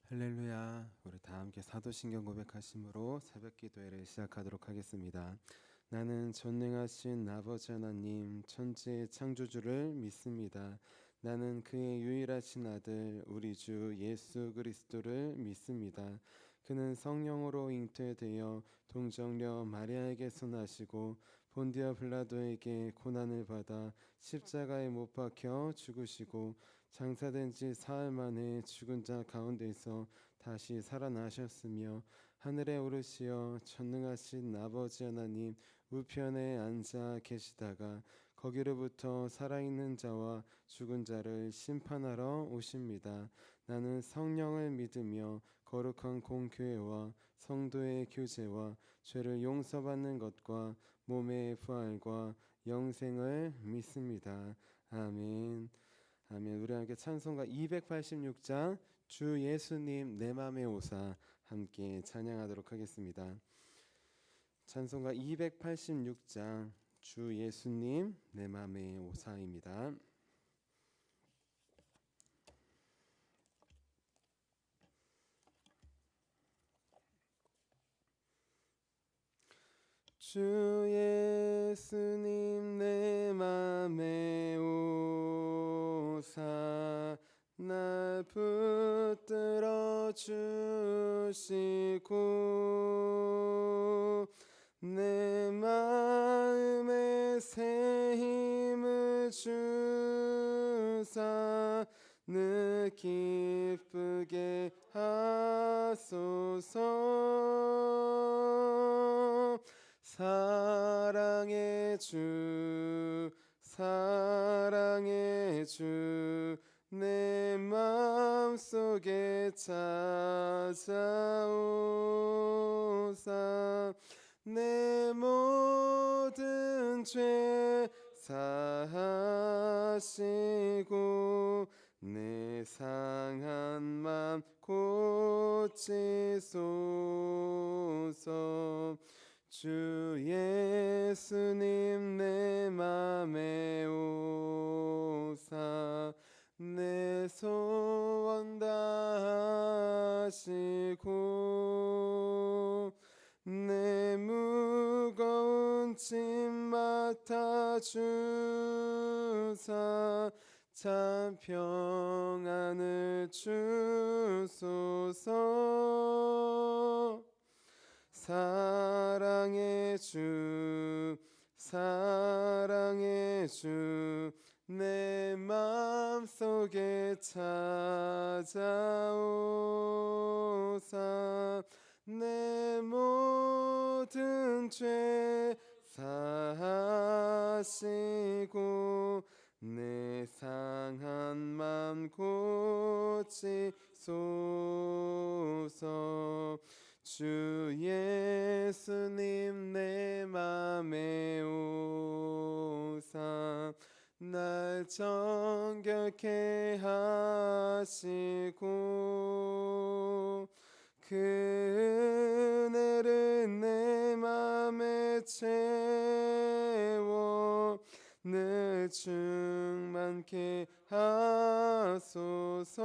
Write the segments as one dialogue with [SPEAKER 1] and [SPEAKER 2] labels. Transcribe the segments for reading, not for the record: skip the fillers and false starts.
[SPEAKER 1] 할렐루야. 우리 다 함께 사도신경 고백하심으로 새벽 기도회를 시작하도록 하겠습니다. 나는 전능하신 아버지 하나님 천지의 창조주를 믿습니다. 나는 그의 유일하신 아들 우리 주 예수 그리스도를 믿습니다. 그는 성령으로 잉태되어 동정녀 마리아에게서 나시고 본디아 빌라도에게 고난을 받아 십자가에 못 박혀 죽으시고 장사된 지 사흘 만에 죽은 자 가운데서 다시 살아나셨으며 하늘에 오르시어 전능하신 아버지 하나님 우편에 앉아 계시다가 거기로부터 살아있는 자와 죽은 자를 심판하러 오십니다. 나는 성령을 믿으며 거룩한 공교회와 성도의 교제와 죄를 용서받는 것과 몸의 부활과 영생을 믿습니다. 아멘. 아멘. 우리 함께 찬송가 286장 주 예수님 내 맘에 오사 함께 찬양하도록 하겠습니다. 찬송가 286장 주 예수님 내 맘에 오사입니다. 주 예수님 내 맘에 오사 날 붙들어 주시고 내 마음에 새 힘을 주사 늘 기쁘게 하소서. 사랑의 주 사랑의 주 내 마음속에 찾아오사 내 모든 죄 사하시고 내 상한 맘 고치소서. 주 예수님 내 맘에 오사 내 소원 다하시고 내 무거운 짐 맡아주사 참 평안을 주소서. 사랑의 주 사랑의 주 내 마음속에 찾아오사 내 모든 죄 사하시고 내 상한 맘 고치소서. 주 예수님 내 맘에 오사 날 정결케 하시고 그 은혜를 내 맘에 채워 늘 충만케 하소서.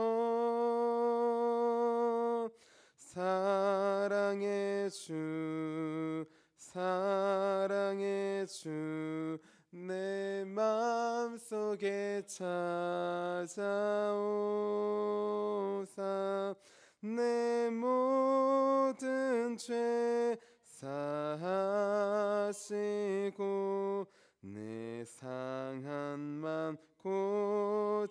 [SPEAKER 1] 사랑의 주 사랑의 주 내 마음속에 찾아오사 내 모든 죄 사하시고 내 상한 맘 고치소서.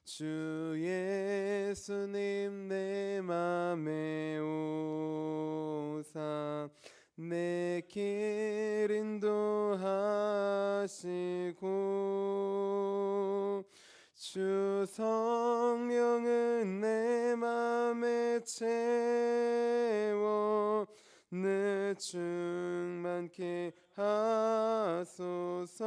[SPEAKER 1] 주 예수님 내 맘에 오사 내 길 인도하시고 주 성령은 내 맘에 채워 늘 충만케 하소서.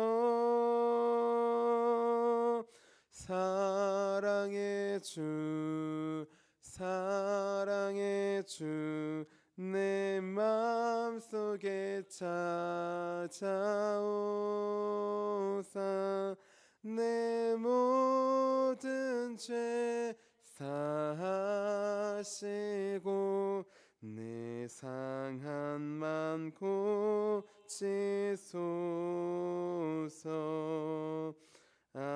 [SPEAKER 1] 사랑의 주 사랑의 주 내 마음속에 찾아오사 내 모든 죄 하시고 내 상한만 고치소서. 아멘.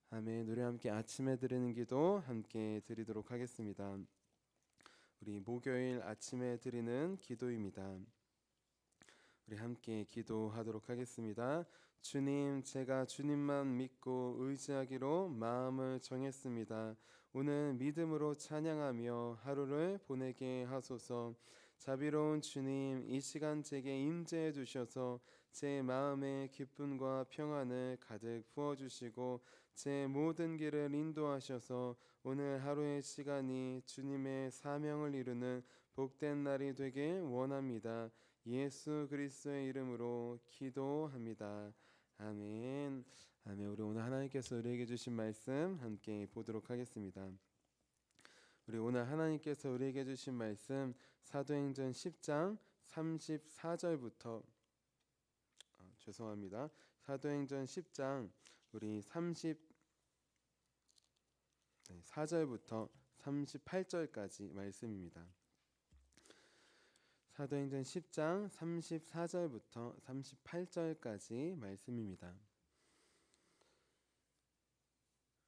[SPEAKER 1] 아멘. 우리 함께 아침에 드리는 기도 함께 드리도록 하겠습니다. 우리 목요일 아침에 드리는 기도입니다. 우리 함께 기도하도록 하겠습니다. 주님, 제가 주님만 믿고 의지하기로 마음을 정했습니다. 오늘 믿음으로 찬양하며 하루를 보내게 하소서. 자비로운 주님, 이 시간 제게 임재해 주셔서 제 마음에 기쁨과 평안을 가득 부어주시고 제 모든 길을 인도하셔서 오늘 하루의 시간이 주님의 사명을 이루는 복된 날이 되길 원합니다. 예수 그리스도의 이름으로 기도합니다. 아멘. 아멘. 우리 오늘 하나님께서 우리에게 주신 말씀 함께 보도록 하겠습니다. 우리 오늘 하나님께서 우리에게 주신 말씀 사도행전 10장 34절부터 죄송합니다. 사도행전 10장 우리 34절부터 38절까지 말씀입니다. 사도행전 10장 34절부터 38절까지 말씀입니다.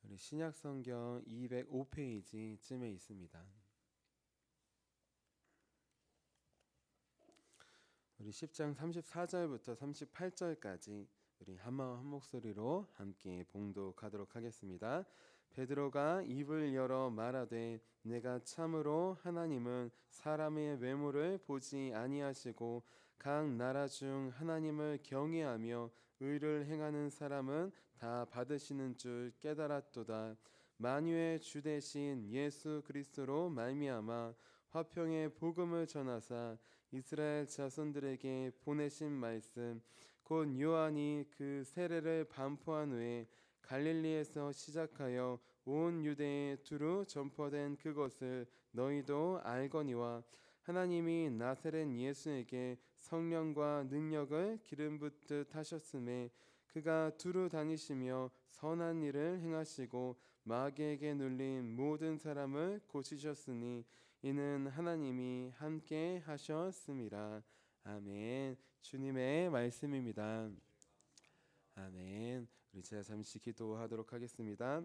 [SPEAKER 1] 우리 신약성경 205페이지쯤에 있습니다. 우리 10장 34절부터 38절까지 우리 한마음 한 목소리로 함께 봉독하도록 하겠습니다. 베드로가 입을 열어 말하되 내가 참으로 하나님은 사람의 외모를 보지 아니하시고 각 나라 중 하나님을 경외하며 의를 행하는 사람은 다 받으시는 줄 깨달았도다. 만유의 주 되신 예수 그리스도로 말미암아 화평의 복음을 전하사 이스라엘 자손들에게 보내신 말씀 곧 요한이 그 세례를 반포한 후에 갈릴리에서 시작하여 온 유대에 두루 전파된 그것을 너희도 알거니와 하나님이 나사렛 예수에게 성령과 능력을 기름 붓듯 하셨음에 그가 두루 다니시며 선한 일을 행하시고 마귀에게 눌린 모든 사람을 고치셨으니 이는 하나님이 함께 하셨습니다. 아멘. 주님의 말씀입니다. 아멘. 우리 제가 잠시 기도하도록 하겠습니다.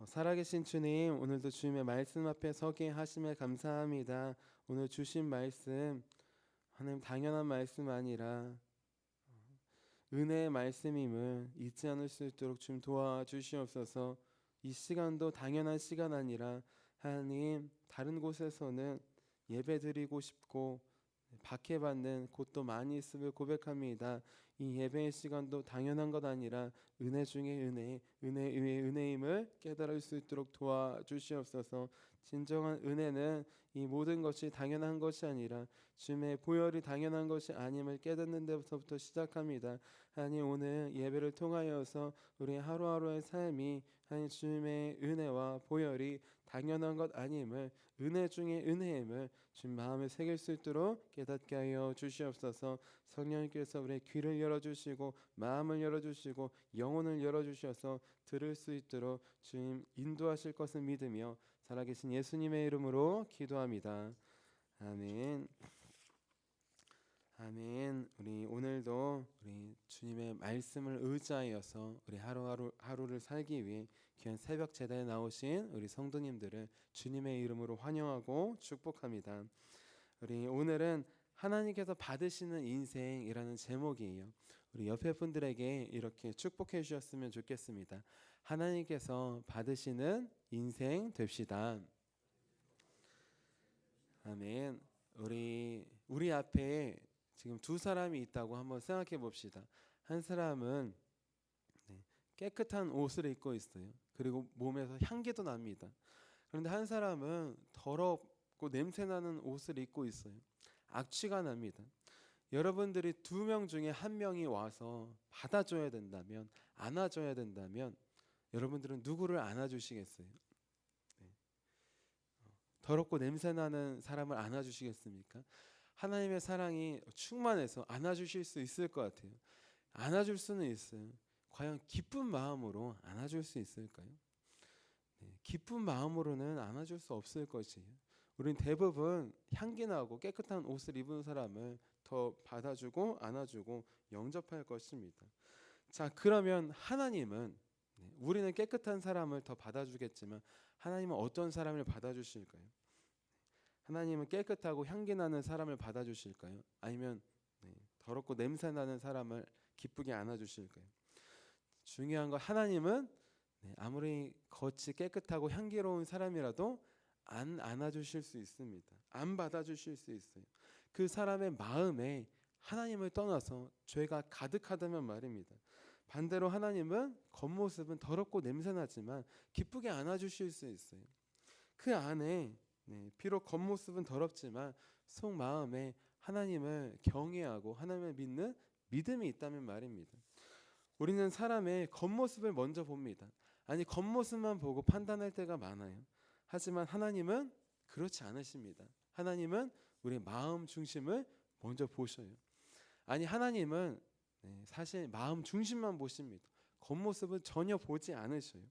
[SPEAKER 1] 살아계신 주님, 오늘도 주님의 말씀 앞에 서게 하심에 감사합니다. 오늘 주신 말씀 하나님 당연한 말씀 아니라 은혜의 말씀임을 잊지 않을 수 있도록 주님 도와주시옵소서. 이 시간도 당연한 시간 아니라 하나님 다른 곳에서는 예배 드리고 싶고 박해받는 곳도 많이 있음을 고백합니다. 이 예배의 시간도 당연한 것 아니라 은혜 중에 은혜, 은혜 위에 은혜임을 깨달을 수 있도록 도와주시옵소서. 진정한 은혜는 이 모든 것이 당연한 것이 아니라 주님의 보혈이 당연한 것이 아님을 깨닫는 데서부터 시작합니다. 하나님 오늘 예배를 통하여서 우리 하루하루의 삶이 하나님 주님의 은혜와 보혈이 당연한 것 아님을 은혜 중에 은혜임을 주님 마음에 새길 수 있도록 깨닫게 하여 주시옵소서. 성령님께서 우리의 귀를 열어주시고 마음을 열어주시고 영혼을 열어주셔서 들을 수 있도록 주님 인도하실 것을 믿으며 살아계신 예수님의 이름으로 기도합니다. 아멘. 아멘. 우리 오늘도 우리 주님의 말씀을 의지하여서 우리 하루를 살기 위해 귀한 새벽 제단에 나오신 우리 성도님들을 주님의 이름으로 환영하고 축복합니다. 우리 오늘은 하나님께서 받으시는 인생이라는 제목이에요. 우리 옆에 분들에게 이렇게 축복해 주셨으면 좋겠습니다. 하나님께서 받으시는 인생 됩시다. 아멘. 우리 앞에 지금 두 사람이 있다고 한번 생각해 봅시다. 한 사람은 깨끗한 옷을 입고 있어요. 그리고 몸에서 향기도 납니다. 그런데 한 사람은 더럽고 냄새나는 옷을 입고 있어요. 악취가 납니다. 여러분들이 두 명 중에 한 명이 와서 받아줘야 된다면, 안아줘야 된다면 여러분들은 누구를 안아주시겠어요? 더럽고 냄새나는 사람을 안아주시겠습니까? 하나님의 사랑이 충만해서 안아주실 수 있을 것 같아요. 안아줄 수는 있어요. 과연 기쁜 마음으로 안아줄 수 있을까요? 기쁜 마음으로는 안아줄 수 없을 것이에요. 우린 대부분 향기나고 깨끗한 옷을 입은 사람을 더 받아주고 안아주고 영접할 것입니다. 자, 그러면 하나님은 우리는 깨끗한 사람을 더 받아주겠지만 하나님은 어떤 사람을 받아주실까요? 하나님은 깨끗하고 향기나는 사람을 받아주실까요? 아니면 더럽고 냄새나는 사람을 기쁘게 안아주실까요? 중요한 건 하나님은 아무리 겉이 깨끗하고 향기로운 사람이라도 안 안아주실 수 있습니다. 안 받아주실 수 있어요. 그 사람의 마음에 하나님을 떠나서 죄가 가득하다면 말입니다. 반대로 하나님은 겉모습은 더럽고 냄새나지만 기쁘게 안아주실 수 있어요. 그 안에 비록 겉모습은 더럽지만 속마음에 하나님을 경외하고 하나님을 믿는 믿음이 있다면 말입니다. 우리는 사람의 겉모습을 먼저 봅니다. 아니, 겉모습만 보고 판단할 때가 많아요. 하지만 하나님은 그렇지 않으십니다. 하나님은 우리 마음 중심을 먼저 보셔요. 아니, 하나님은 사실 마음 중심만 보십니다. 겉모습은 전혀 보지 않으셔요.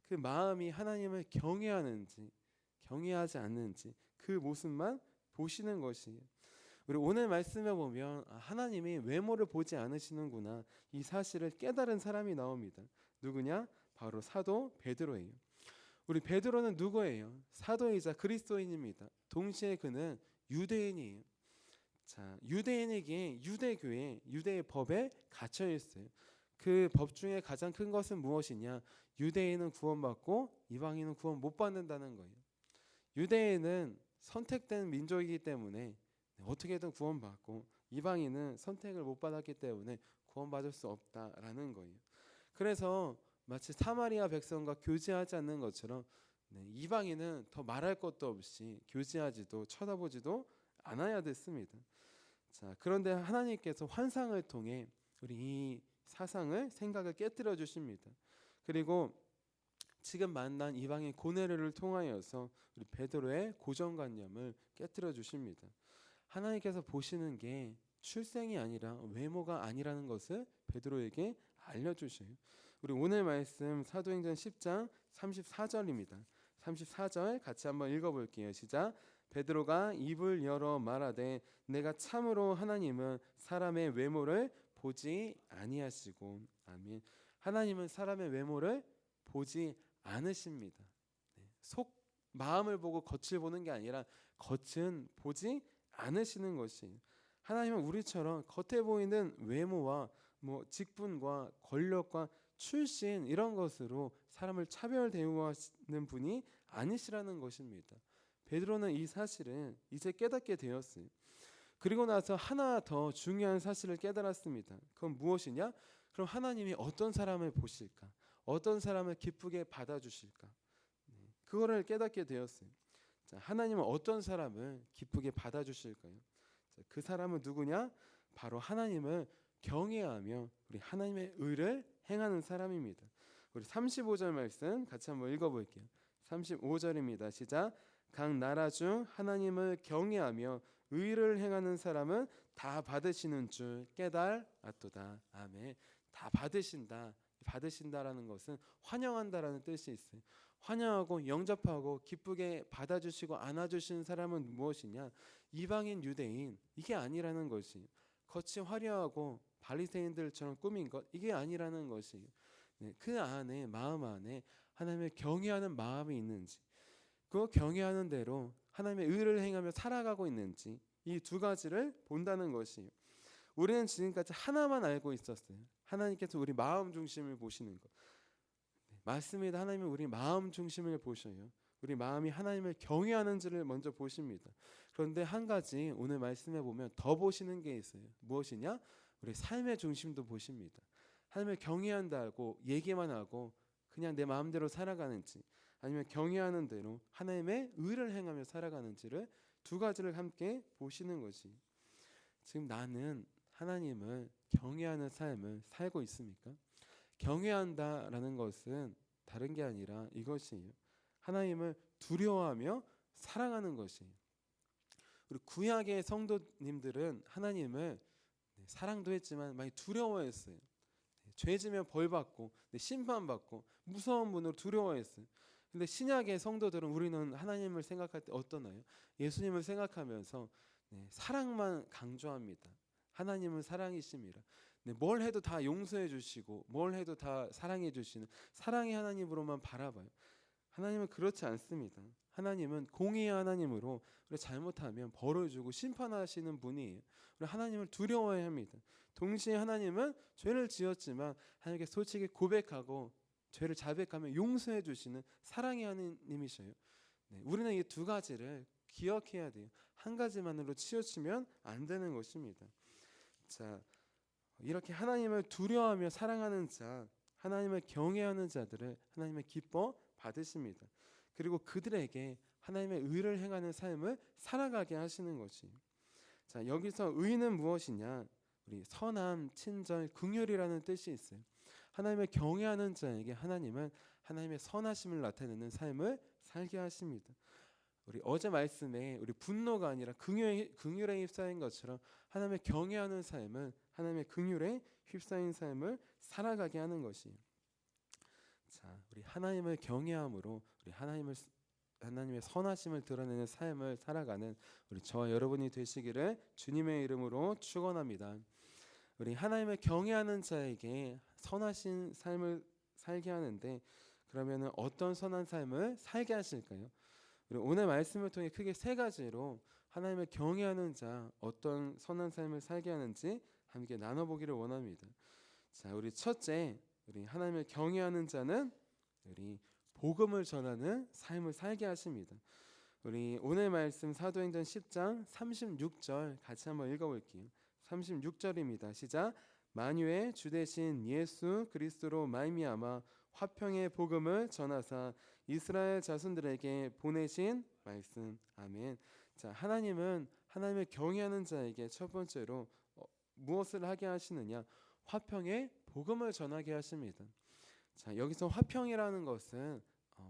[SPEAKER 1] 그 마음이 하나님을 경외하는지 경외하지 않는지 그 모습만 보시는 것이에요. 우리 오늘 말씀에 보면 하나님이 외모를 보지 않으시는구나, 이 사실을 깨달은 사람이 나옵니다. 누구냐? 바로 사도 베드로예요. 우리 베드로는 누구예요? 사도이자 그리스도인입니다. 동시에 그는 유대인이에요. 자, 유대인에게 유대교회, 유대의 법에 갇혀 있어요. 그 법 중에 가장 큰 것은 무엇이냐? 유대인은 구원받고 이방인은 구원 못 받는다는 거예요. 유대인은 선택된 민족이기 때문에 어떻게든 구원받고 이방인은 선택을 못 받았기 때문에 구원받을 수 없다라는 거예요. 그래서 마치 사마리아 백성과 교제하지 않는 것처럼 이방인은 더 말할 것도 없이 교제하지도 쳐다보지도 않아야 됐습니다. 자, 그런데 하나님께서 환상을 통해 우리 이 사상을, 생각을 깨뜨려 주십니다. 그리고 지금 만난 이방인 고넬료를 통하여서 우리 베드로의 고정관념을 깨뜨려 주십니다. 하나님께서 보시는 게 출생이 아니라 외모가 아니라는 것을 베드로에게 알려주셔요. 우리 오늘 말씀 사도행전 10장 34절입니다. 34절 같이 한번 읽어볼게요. 시작. 베드로가 입을 열어 말하되 내가 참으로 하나님은 사람의 외모를 보지 아니하시고. 아멘. 하나님은 사람의 외모를 보지 않으십니다. 속 마음을 보고 겉을 보는 게 아니라 겉은 보지 않으시는 것이에요. 하나님은 우리처럼 겉에 보이는 외모와 직분과 권력과 출신 이런 것으로 사람을 차별 대우하시는 분이 아니시라는 것입니다. 베드로는 이 사실을 이제 깨닫게 되었어요. 그리고 나서 하나 더 중요한 사실을 깨달았습니다. 그건 무엇이냐? 그럼 하나님이 어떤 사람을 보실까? 어떤 사람을 기쁘게 받아주실까? 그거를 깨닫게 되었어요. 자, 하나님은 어떤 사람을 기쁘게 받아주실까요? 자, 그 사람은 누구냐? 바로 하나님을 경외하며 우리 하나님의 의를 행하는 사람입니다. 우리 35절 말씀 같이 한번 읽어볼게요. 35절입니다. 시작. 각 나라 중 하나님을 경외하며 의를 행하는 사람은 다 받으시는 줄 깨달았도다. 아멘. 다 받으신다. 받으신다라는 것은 환영한다라는 뜻이 있어요. 환영하고 영접하고 기쁘게 받아주시고 안아주시는 사람은 무엇이냐? 이방인, 유대인, 이게 아니라는 것이. 겉이 화려하고 바리새인들처럼 꾸민 것, 이게 아니라는 것이. 그 안에, 마음 안에 하나님을 경외하는 마음이 있는지, 그 경외하는 대로 하나님의 의를 행하며 살아가고 있는지, 이 두 가지를 본다는 것이에요. 우리는 지금까지 하나만 알고 있었어요. 하나님께서 우리 마음 중심을 보시는 것. 맞습니다. 하나님은 우리 마음 중심을 보셔요. 우리 마음이 하나님을 경외하는지를 먼저 보십니다. 그런데 한 가지 오늘 말씀해 보면 더 보시는 게 있어요. 무엇이냐? 우리 삶의 중심도 보십니다. 하나님을 경외한다고 얘기만 하고 그냥 내 마음대로 살아가는지, 아니면 경외하는 대로 하나님의 의를 행하며 살아가는지를 두 가지를 함께 보시는 것이. 지금 나는 하나님을 경외하는 삶을 살고 있습니까? 경외한다라는 것은 다른 게 아니라 이것이에요. 하나님을 두려워하며 사랑하는 것이에요. 우리 구약의 성도님들은 하나님을 사랑도 했지만 많이 두려워했어요. 죄지면 벌받고 심판받고 무서운 문으로 두려워했어요. 근데 신약의 성도들은 우리는 하나님을 생각할 때 어떠나요? 예수님을 생각하면서 사랑만 강조합니다. 하나님은 사랑이십니다. 뭘 해도 다 용서해 주시고 뭘 해도 다 사랑해 주시는 사랑의 하나님으로만 바라봐요. 하나님은 그렇지 않습니다. 하나님은 공의의 하나님으로 우리 잘못하면 벌을 주고 심판하시는 분이에요. 우리 하나님을 두려워해야 합니다. 동시에 하나님은 죄를 지었지만 하나님께 솔직히 고백하고 죄를 자백하면 용서해 주시는 사랑의 하나님이셔요. 우리는 이 두 가지를 기억해야 돼요. 한 가지만으로 치우치면 안 되는 것입니다. 자, 이렇게 하나님을 두려워하며 사랑하는 자, 하나님을 경외하는 자들을 하나님의 기뻐 받으십니다. 그리고 그들에게 하나님의 의를 행하는 삶을 살아가게 하시는 것이. 자, 여기서 의는 무엇이냐? 우리 선함, 친절, 긍휼이라는 뜻이 있어요. 하나님을 경외하는 자에게 하나님은 하나님의 선하심을 나타내는 삶을 살게 하십니다. 우리 어제 말씀에 우리 분노가 아니라 긍휼에 휩싸인 것처럼 하나님을 경외하는 삶은 하나님의 긍휼에 휩싸인 삶을 살아가게 하는 것이에요. 자, 우리 하나님을 경외함으로 우리 하나님의 선하심을 드러내는 삶을 살아가는 우리 저와 여러분이 되시기를 주님의 이름으로 축원합니다. 우리 하나님을 경외하는 자에게 선하신 삶을 살게 하는데 그러면은 어떤 선한 삶을 살게 하실까요? 우리 오늘 말씀을 통해 크게 세 가지로 하나님을 경외하는 자 어떤 선한 삶을 살게 하는지 함께 나눠보기를 원합니다. 자, 우리 첫째, 우리 하나님을 경외하는 자는 우리 복음을 전하는 삶을 살게 하십니다. 우리 오늘 말씀 사도행전 10장 36절 같이 한번 읽어볼게요. 36절입니다. 시작. 만유의 주 되신 예수 그리스도로 말미암아 화평의 복음을 전하사 이스라엘 자손들에게 보내신 말씀. 아멘. 자, 하나님은 하나님을 경외하는 자에게 첫 번째로 무엇을 하게 하시느냐? 화평의 복음을 전하게 하십니다. 자, 여기서 화평이라는 것은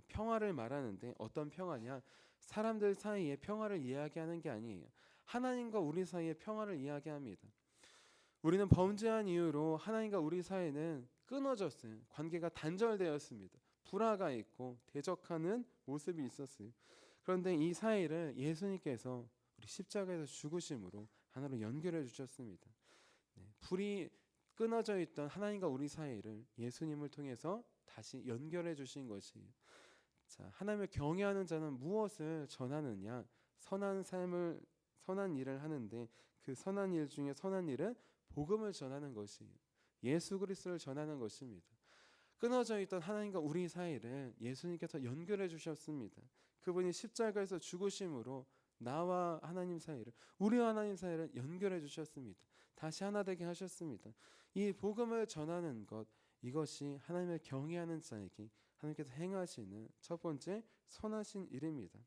[SPEAKER 1] 평화를 말하는데 어떤 평화냐? 사람들 사이에 평화를 이야기하는 게 아니에요. 하나님과 우리 사이의 평화를 이야기합니다. 우리는 범죄한 이유로 하나님과 우리 사이는 끊어졌어요. 관계가 단절되었습니다. 불화가 있고 대적하는 모습이 있었어요. 그런데 이 사이를 예수님께서 우리 십자가에서 죽으심으로 하나로 연결해 주셨습니다. 불이 끊어져 있던 하나님과 우리 사이를 예수님을 통해서 다시 연결해 주신 것이에요. 자, 하나님을 경외하는 자는 무엇을 전하느냐? 선한 일을 하는데 그 선한 일 중에 선한 일은 복음을 전하는 것이에요. 예수 그리스도를 전하는 것입니다. 끊어져 있던 하나님과 우리 사이를 예수님께서 연결해 주셨습니다. 그분이 십자가에서 죽으심으로 나와 하나님 사이를, 우리와 하나님 사이를 연결해 주셨습니다. 다시 하나 되게 하셨습니다. 이 복음을 전하는 것, 이것이 하나님을 경외하는 자에게 하나님께서 행하시는 첫 번째 선하신 일입니다.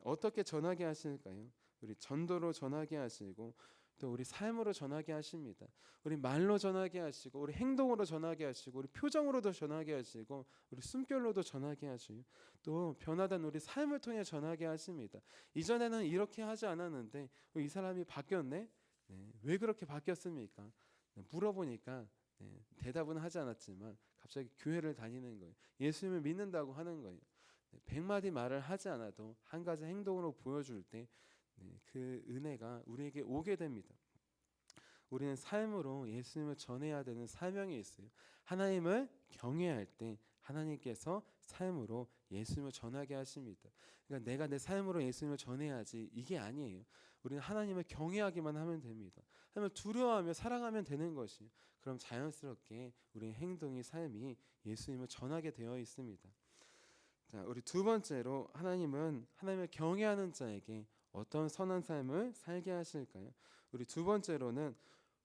[SPEAKER 1] 어떻게 전하게 하실까요? 우리 전도로 전하게 하시고 또 우리 삶으로 전하게 하십니다. 우리 말로 전하게 하시고 우리 행동으로 전하게 하시고 우리 표정으로도 전하게 하시고 우리 숨결로도 전하게 하시고 또 변화된 우리 삶을 통해 전하게 하십니다. 이전에는 이렇게 하지 않았는데 이 사람이 바뀌었네? 왜 그렇게 바뀌었습니까? 물어보니까 대답은 하지 않았지만 갑자기 교회를 다니는 거예요. 예수님을 믿는다고 하는 거예요. 100마디 말을 하지 않아도 한 가지 행동으로 보여줄 때 그 은혜가 우리에게 오게 됩니다. 우리는 삶으로 예수님을 전해야 되는 사명이 있어요. 하나님을 경외할 때 하나님께서 삶으로 예수님을 전하게 하십니다. 그러니까 내가 내 삶으로 예수님을 전해야지 이게 아니에요. 우리는 하나님을 경외하기만 하면 됩니다. 하나님을 두려워하며 사랑하면 되는 것이에요. 그럼 자연스럽게 우리의 행동이 삶이 예수님을 전하게 되어 있습니다. 자, 우리 두 번째로 하나님은 하나님을 경외하는 자에게 어떤 선한 삶을 살게 하실까요? 우리 두 번째로는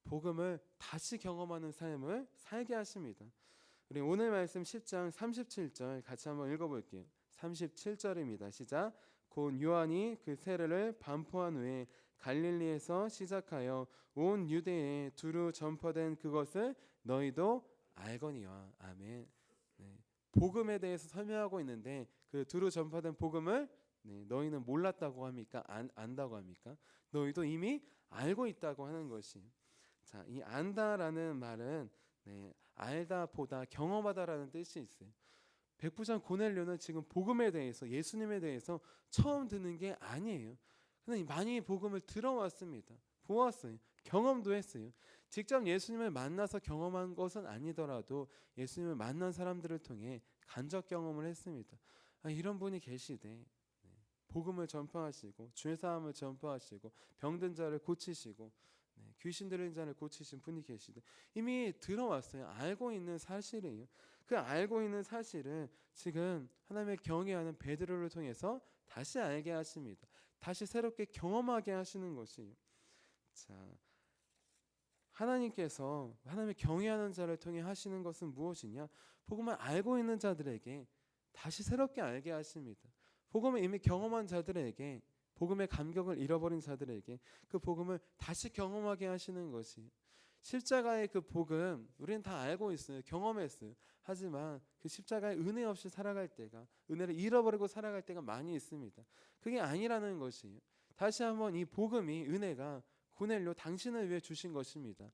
[SPEAKER 1] 복음을 다시 경험하는 삶을 살게 하십니다. 우리 오늘 말씀 10장 37절 같이 한번 읽어볼게요. 37절입니다. 시작. 곧 요한이 그 세례를 반포한 후에 갈릴리에서 시작하여 온 유대에 두루 전파된 그것을 너희도 알거니와. 아멘. 복음에 대해서 설명하고 있는데 그 두루 전파된 복음을 너희는 몰랐다고 합니까? 안다고 합니까? 너희도 이미 알고 있다고 하는 것이. 자, 이 안다라는 말은 알다, 보다, 경험하다라는 뜻이 있어요. 백부장 고넬료는 지금 복음에 대해서, 예수님에 대해서 처음 듣는 게 아니에요. 그냥 많이 복음을 들어왔습니다. 보았어요. 경험도 했어요. 직접 예수님을 만나서 경험한 것은 아니더라도 예수님을 만난 사람들을 통해 간접 경험을 했습니다. 이런 분이 계시대. 복음을 전파하시고 주의 사함을 전파하시고 병든 자를 고치시고 귀신 들린 자를 고치신 분이 계시대. 이미 들어왔어요. 알고 있는 사실이에요. 그 알고 있는 사실을 지금 하나님의 경외하는 베드로를 통해서 다시 알게 하십니다. 다시 새롭게 경험하게 하시는 것이에요. 자, 하나님께서 하나님의 경외하는 자를 통해 하시는 것은 무엇이냐? 복음을 알고 있는 자들에게 다시 새롭게 알게 하십니다. 복음을 이미 경험한 자들에게, 복음의 감격을 잃어버린 자들에게 그 복음을 다시 경험하게 하시는 것이, 십자가의 그 복음 우리는 다 알고 있어요. 경험했어요. 하지만 그 십자가의 은혜 없이 살아갈 때가, 은혜를 잃어버리고 살아갈 때가 많이 있습니다. 그게 아니라는 것이에요. 다시 한번 이 복음이, 은혜가 고넬료 당신을 위해 주신 것입니다.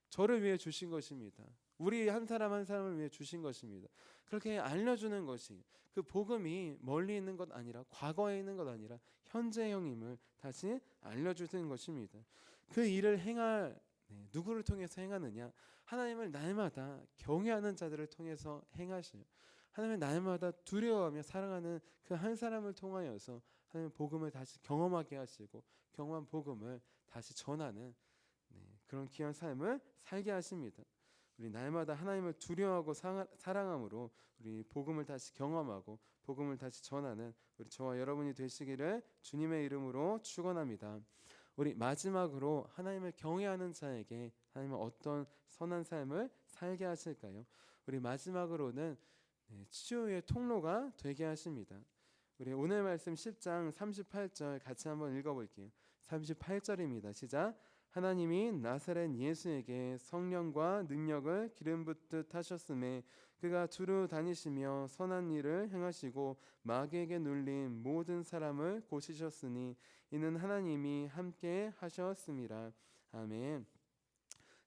[SPEAKER 1] 저를 위해 주신 것입니다. 우리 한 사람 한 사람을 위해 주신 것입니다. 그렇게 알려주는 것이, 그 복음이 멀리 있는 것 아니라, 과거에 있는 것 아니라 현재형임을 다시 알려주는 것입니다. 그 일을 행할, 누구를 통해서 행하느냐? 하나님을 날마다 경외하는 자들을 통해서 행하시요. 하나님을 날마다 두려워하며 사랑하는 그 한 사람을 통하여서 하나님 복음을 다시 경험하게 하시고 경험한 복음을 다시 전하는 그런 귀한 삶을 살게 하십니다. 우리 날마다 하나님을 두려워하고 사랑함으로 우리 복음을 다시 경험하고 복음을 다시 전하는 우리 저와 여러분이 되시기를 주님의 이름으로 축원합니다. 우리 마지막으로 하나님을 경외하는 자에게 하나님은 어떤 선한 삶을 살게 하실까요? 우리 마지막으로는 치유의 통로가 되게 하십니다. 우리 오늘 말씀 10장 38절 같이 한번 읽어볼게요. 38절입니다. 시작. 하나님이 나사렛 예수에게 성령과 능력을 기름 붓듯 하셨음에 그가 두루 다니시며 선한 일을 행하시고 마귀에게 눌린 모든 사람을 고치셨으니 이는 하나님이 함께 하셨음이라. 아멘.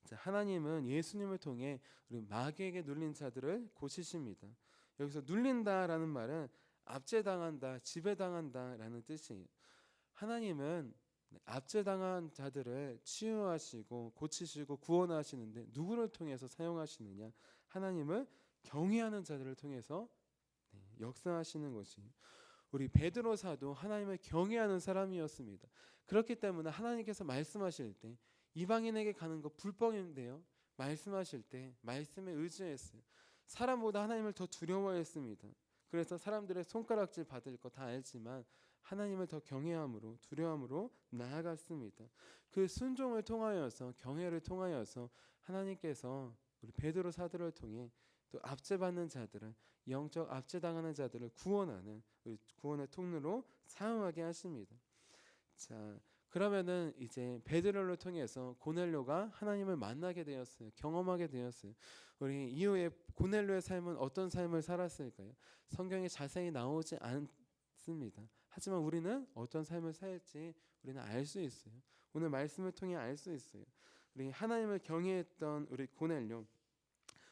[SPEAKER 1] 자, 하나님은 예수님을 통해 우리 마귀에게 눌린 자들을 고치십니다. 여기서 눌린다라는 말은 압제당한다, 지배당한다라는 뜻이에요. 하나님은 압제당한 자들을 치유하시고 고치시고 구원하시는데 누구를 통해서 사용하시느냐? 하나님을 경외하는 자들을 통해서 역사하시는 것이. 우리 베드로 사도 하나님을 경외하는 사람이었습니다. 그렇기 때문에 하나님께서 말씀하실 때 이방인에게 가는 거 불법인데요, 말씀하실 때 말씀에 의지했어요. 사람보다 하나님을 더 두려워했습니다. 그래서 사람들의 손가락질 받을 거 다 알지만 하나님을 더 경외함으로, 두려움으로 나아갔습니다. 그 순종을 통하여서, 경외를 통하여서 하나님께서 우리 베드로 사도를 통해 또 압제받는 자들을, 영적 압제당하는 자들을 구원하는, 구원의 통로로 사용하게 하십니다. 자, 그러면은 이제 베드로를 통해서 고넬료가 하나님을 만나게 되었어요. 경험하게 되었어요. 우리 이후에 고넬료의 삶은 어떤 삶을 살았을까요? 성경에 자세히 나오지 않습니다. 하지만 우리는 어떤 삶을 살지 우리는 알 수 있어요. 오늘 말씀을 통해 알 수 있어요. 우리 하나님을 경외했던 우리 고넬료,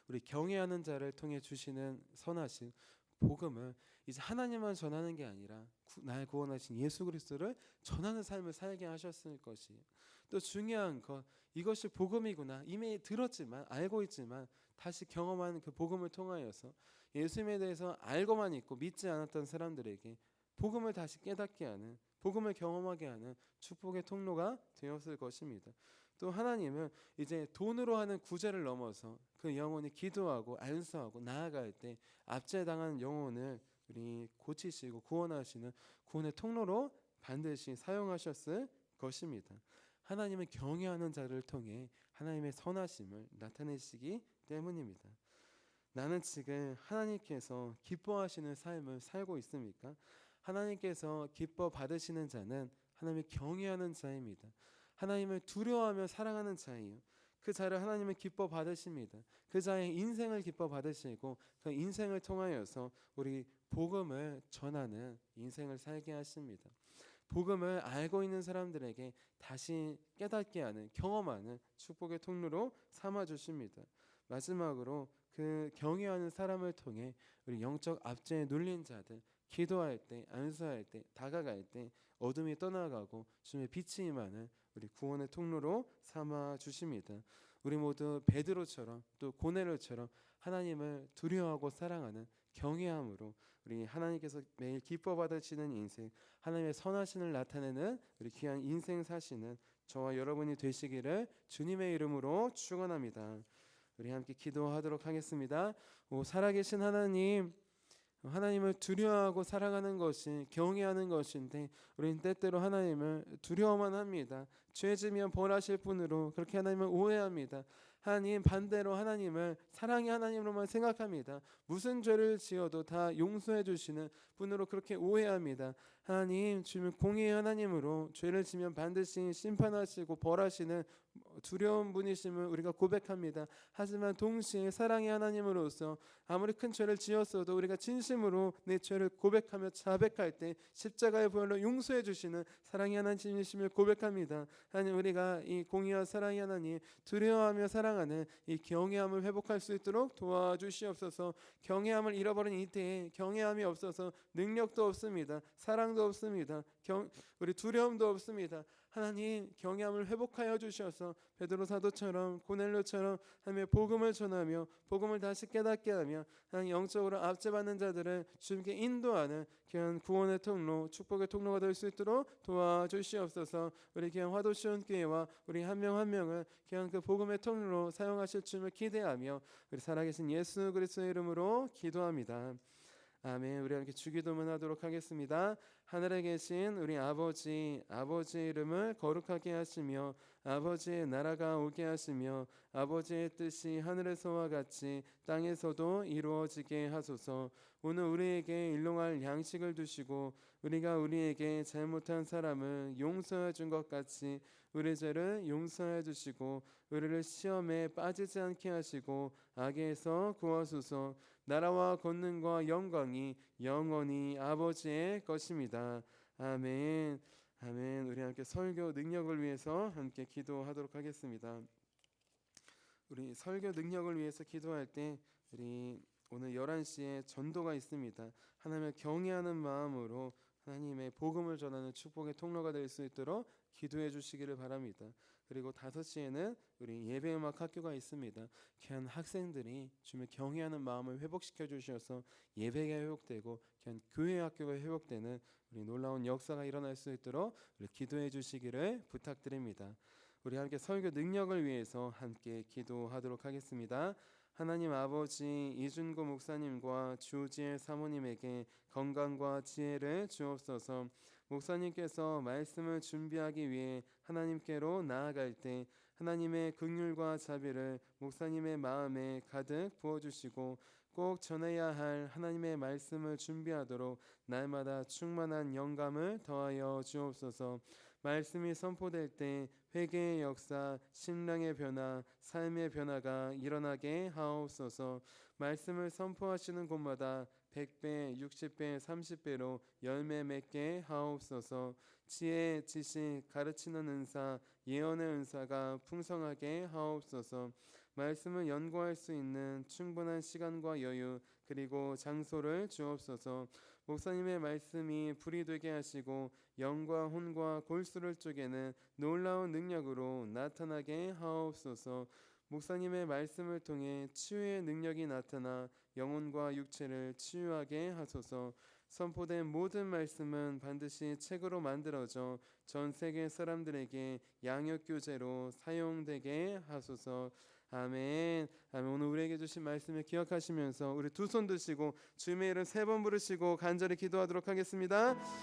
[SPEAKER 1] 우리 경외하는 자를 통해 주시는 선하신 복음을 이제 하나님만 전하는 게 아니라 날 구원하신 예수 그리스도를 전하는 삶을 살게 하셨을 것이에요. 또 중요한 것, 이것이 복음이구나 이미 들었지만, 알고 있지만 다시 경험한 그 복음을 통하여서 예수님에 대해서 알고만 있고 믿지 않았던 사람들에게 복음을 다시 깨닫게 하는, 복음을 경험하게 하는 축복의 통로가 되었을 것입니다. 또 하나님은 이제 돈으로 하는 구제를 넘어서 그 영혼이 기도하고 안수하고 나아갈 때 압제당한 영혼을 우리 고치시고 구원하시는 구원의 통로로 반드시 사용하셨을 것입니다. 하나님은 경외하는 자를 통해 하나님의 선하심을 나타내시기 때문입니다. 나는 지금 하나님께서 기뻐하시는 삶을 살고 있습니까? 하나님께서 기뻐 받으시는 자는 하나님을 경외하는 자입니다. 하나님을 두려워하며 사랑하는 자예요. 그 자를 하나님은 기뻐 받으십니다. 그 자의 인생을 기뻐 받으시고 그 인생을 통하여서 우리 복음을 전하는 인생을 살게 하십니다. 복음을 알고 있는 사람들에게 다시 깨닫게 하는, 경험하는 축복의 통로로 삼아 주십니다. 마지막으로 그 경외하는 사람을 통해 우리 영적 압제에 눌린 자들, 기도할 때, 안수할 때, 다가갈 때 어둠이 떠나가고 주님의 빛이 임하는 우리 구원의 통로로 삼아 주십니다. 우리 모두 베드로처럼 또 고넬료처럼 하나님을 두려워하고 사랑하는 경외함으로 우리 하나님께서 매일 기뻐 받으시는 인생, 하나님의 선하심을 나타내는 우리 귀한 인생 사시는 저와 여러분이 되시기를 주님의 이름으로 축원합니다. 우리 함께 기도하도록 하겠습니다. 오 살아계신 하나님, 하나님을 두려워하고 사랑하는 것이 경외하는 것인데 우리는 때때로 하나님을 두려워만 합니다. 죄지면 벌하실 분으로 그렇게 하나님을 오해합니다. 하나님 반대로 하나님을 사랑의 하나님으로만 생각합니다. 무슨 죄를 지어도 다 용서해 주시는 분으로 그렇게 오해합니다. 하나님 주님 공의의 하나님으로 죄를 지면 반드시 심판하시고 벌하시는 두려운 분이심을 우리가 고백합니다. 하지만 동시에 사랑의 하나님으로서 아무리 큰 죄를 지었어도 우리가 진심으로 내 죄를 고백하며 자백할 때 십자가의 보혈로 용서해 주시는 사랑의 하나님이심을 고백합니다. 하나님 우리가 이 공의와 사랑의 하나님 두려워하며 사랑하는 이 경외함을 회복할 수 있도록 도와주시옵소서. 경외함을 잃어버린 이때에 경외함이 없어서 능력도 없습니다. 사랑도 없습니다. 우리 두려움도 없습니다. 하나님 경외함을 회복하여 주셔서 베드로 사도처럼 고넬료처럼 하나님의 복음을 전하며 복음을 다시 깨닫게 하며 하나님 영적으로 압제받는 자들을 주님께 인도하는 귀한 구원의 통로, 축복의 통로가 될 수 있도록 도와주시옵소서. 우리 귀한 화도시온교회와 우리 한 명 한 명을 귀한 그 복음의 통로로 사용하실 주님을 기대하며 우리 살아계신 예수 그리스도의 이름으로 기도합니다. 아멘. 우리 함께 주기도문 하도록 하겠습니다. 하늘에 계신 우리 아버지, 아버지의 이름을 거룩하게 하시며 아버지의 나라가 오게 하시며 아버지의 뜻이 하늘에서와 같이 땅에서도 이루어지게 하소서. 오늘 우리에게 일용할 양식을 주시고 우리가 우리에게 잘못한 사람을 용서해 준 것 같이 우리 죄를 용서해 주시고 우리를 시험에 빠지지 않게 하시고 악에서 구하소서. 나라와 권능과 영광이 영원히 아버지의 것입니다. 아멘. 아멘. 우리 함께 설교 능력을 위해서 함께 기도하도록 하겠습니다. 우리 설교 능력을 위해서 기도할 때 우리 오늘 11시에 전도가 있습니다. 하나님을 경외하는 마음으로 하나님의 복음을 전하는 축복의 통로가 될 수 있도록 기도해 주시기를 바랍니다. 그리고 5시에는 우리 예배음악 학교가 있습니다. 귀한 학생들이 주님을 경외하는 마음을 회복시켜 주셔서 예배가 회복되고 귀한 교회 학교가 회복되는 우리 놀라운 역사가 일어날 수 있도록 우리 기도해 주시기를 부탁드립니다. 우리 함께 설교 능력을 위해서 함께 기도하도록 하겠습니다. 하나님 아버지, 이준구 목사님과 주지혜 사모님에게 건강과 지혜를 주옵소서. 목사님께서 말씀을 준비하기 위해 하나님께로 나아갈 때 하나님의 긍휼과 자비를 목사님의 마음에 가득 부어주시고 꼭 전해야 할 하나님의 말씀을 준비하도록 날마다 충만한 영감을 더하여 주옵소서. 말씀이 선포될 때 회개의 역사, 신랑의 변화, 삶의 변화가 일어나게 하옵소서. 말씀을 선포하시는 곳마다 100배, 60배, 30배로 열매 맺게 하옵소서. 지혜, 지식, 가르치는 은사, 예언의 은사가 풍성하게 하옵소서. 말씀을 연구할 수 있는 충분한 시간과 여유 그리고 장소를 주옵소서. 목사님의 말씀이 불이 되게 하시고 영과 혼과 골수를 쪼개는 놀라운 능력으로 나타나게 하옵소서. 목사님의 말씀을 통해 치유의 능력이 나타나 영혼과 육체를 치유하게 하소서. 선포된 모든 말씀은 반드시 책으로 만들어져 전 세계 사람들에게 양육 교재로 사용되게 하소서. 아멘. 아멘. 오늘 우리에게 주신 말씀을 기억하시면서 우리 두 손 드시고 주님의 이름 3번 부르시고 간절히 기도하도록 하겠습니다.